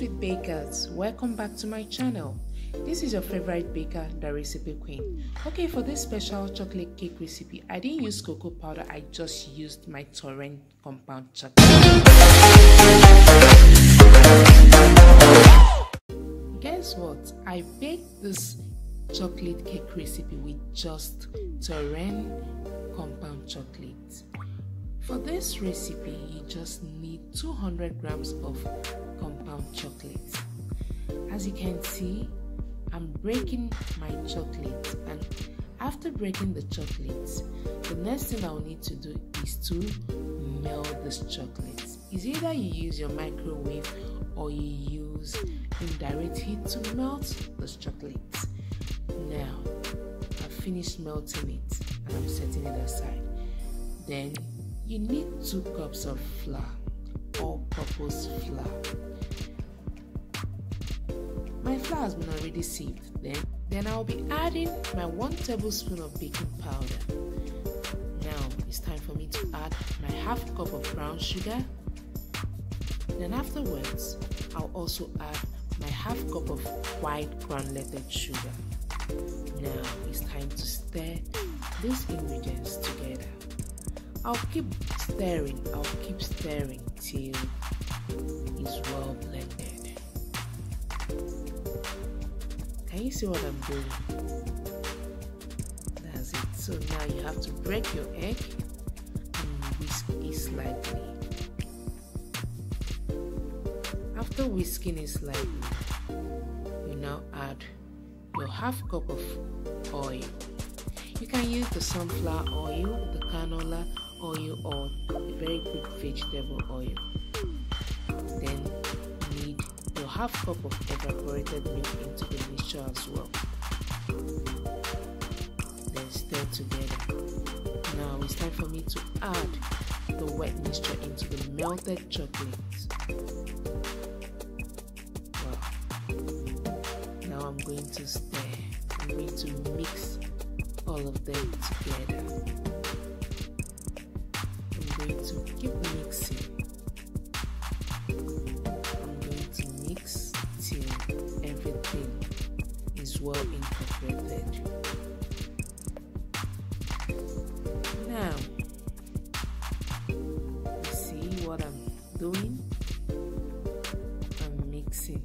sweet bakers, welcome back to my channel. This is your favorite baker, the recipe queen. Okay, for this special chocolate cake recipe, I didn't use cocoa powder, I just used my torrent compound chocolate. Guess what? I baked this chocolate cake recipe with just torrent compound chocolate. For this recipe, you just need 200 grams of compound chocolate. As you can see, I'm breaking my chocolate, and after breaking the chocolate, the next thing I'll need to do is to melt this chocolate. It's either you use your microwave or you use indirect heat to melt this chocolate. Now, I've finished melting it and I'm setting it aside. Then you need 2 cups of flour, all-purpose flour. My flour has been already sieved. Then I'll be adding my 1 tablespoon of baking powder. Now it's time for me to add my ½ cup of brown sugar. Then afterwards, I'll also add my ½ cup of white granulated sugar. Now it's time to stir these ingredients together. I'll keep stirring till it's well blended. Can you see what I'm doing? That's it. So now you have to break your egg and whisk it slightly. After whisking it slightly, you now add your ½ cup of oil. You can use the sunflower oil, the canola oil, or a very good vegetable oil. Then you need your ½ cup of evaporated milk into the mixture as well. Then stir together. Now it's time for me to add the wet mixture into the melted chocolate. Wow. Now I'm going to stir. I'm going to mix all of them together. I'm going to keep mixing. I'm going to mix till everything is well incorporated. Now, you see what I'm doing? I'm mixing.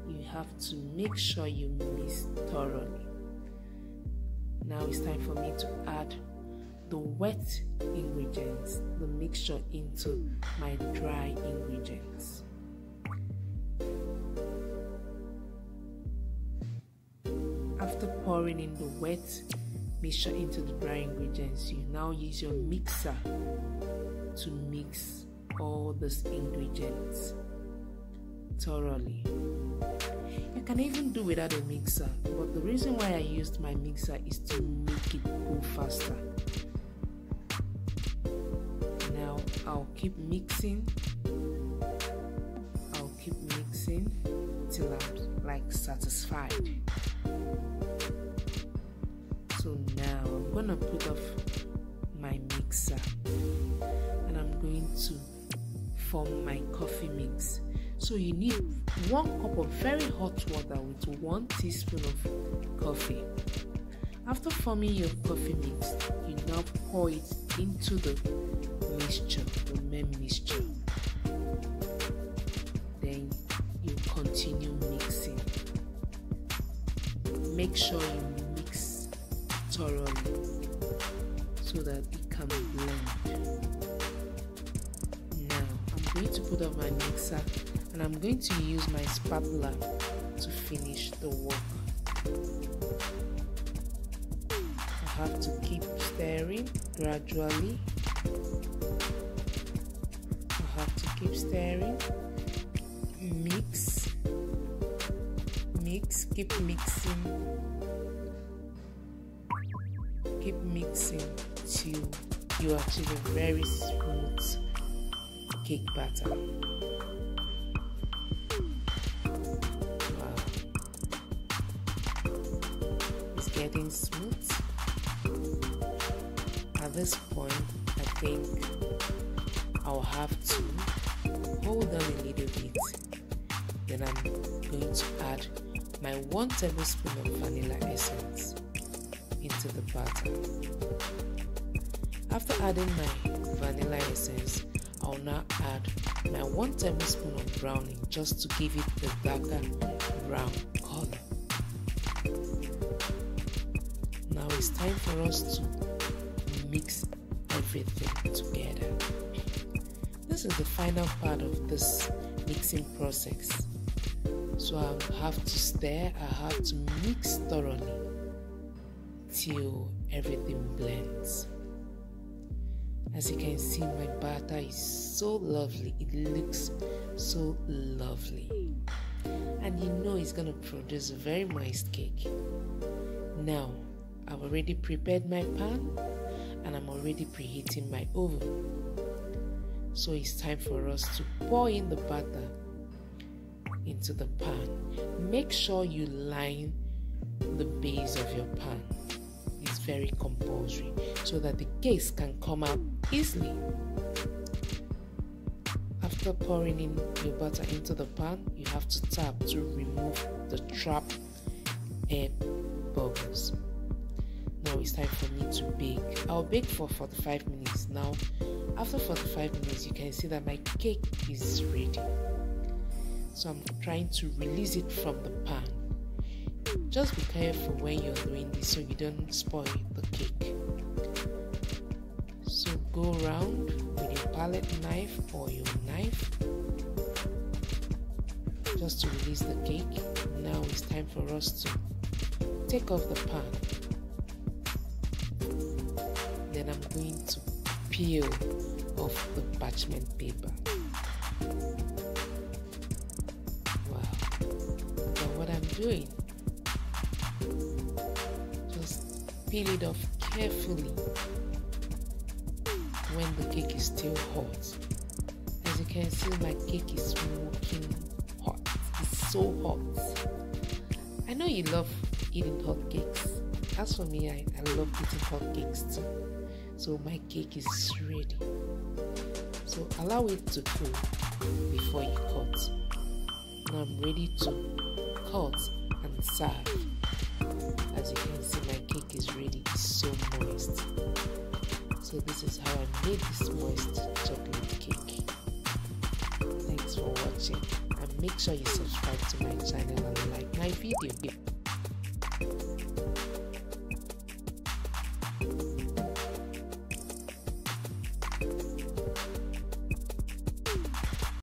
You have to make sure you mix thoroughly. Now it's time for me to add the wet ingredients, the mixture, into my dry ingredients. After pouring in the wet mixture into the dry ingredients, you now use your mixer to mix all these ingredients thoroughly. You can even do without a mixer, but the reason why I used my mixer is to make it go faster. Now I'll keep mixing till I'm satisfied. So now I'm gonna put off my mixer and I'm going to form my coffee mix. So you need 1 cup of very hot water with 1 teaspoon of coffee. After forming your coffee mix, you now pour it into the mixture, the main mixture. Then you continue mixing. Make sure you mix thoroughly so that it can blend. Now I'm going to put up my mixer and I'm going to use my spatula to finish the work. I have to keep stirring gradually. I have to keep stirring. Mix, keep mixing till you achieve a very smooth cake batter. Getting smooth. At this point, I think I'll have to hold on a little bit Then I'm going to add my 1 tablespoon of vanilla essence into the batter. After adding my vanilla essence, I'll now add my 1 tablespoon of browning just to give it a darker brown color. Now it's time for us to mix everything together. This is the final part of this mixing process. So I have to stir, I have to mix thoroughly till everything blends. As you can see, my batter is so lovely. It looks so lovely. And you know it's going to produce a very moist cake. Now, I've already prepared my pan and I'm already preheating my oven. So it's time for us to pour in the batter into the pan. Make sure you line the base of your pan. It's very compulsory so that the cakes can come out easily. After pouring in your butter into the pan, you have to tap to remove the trapped air bubbles. Now it's time for me to bake. I'll bake for 45 minutes. Now, after 45 minutes, you can see that my cake is ready. So I'm trying to release it from the pan. Just be careful when you're doing this so you don't spoil the cake. So go around with your palette knife or your knife just to release the cake. Now it's time for us to take off the pan. Then I'm going to peel off the parchment paper. Wow, look at what I'm doing. Just peel it off carefully when the cake is still hot. As you can see, my cake is smoking hot. It's so hot. I know you love eating hot cakes. As for me, I love eating hot cakes too. So my cake is ready. So allow it to cool before you cut. Now I'm ready to cut and serve. As you can see, my cake is ready. It's so moist. So this is how I made this moist chocolate cake. Thanks for watching, and make sure you subscribe to my channel and like my video.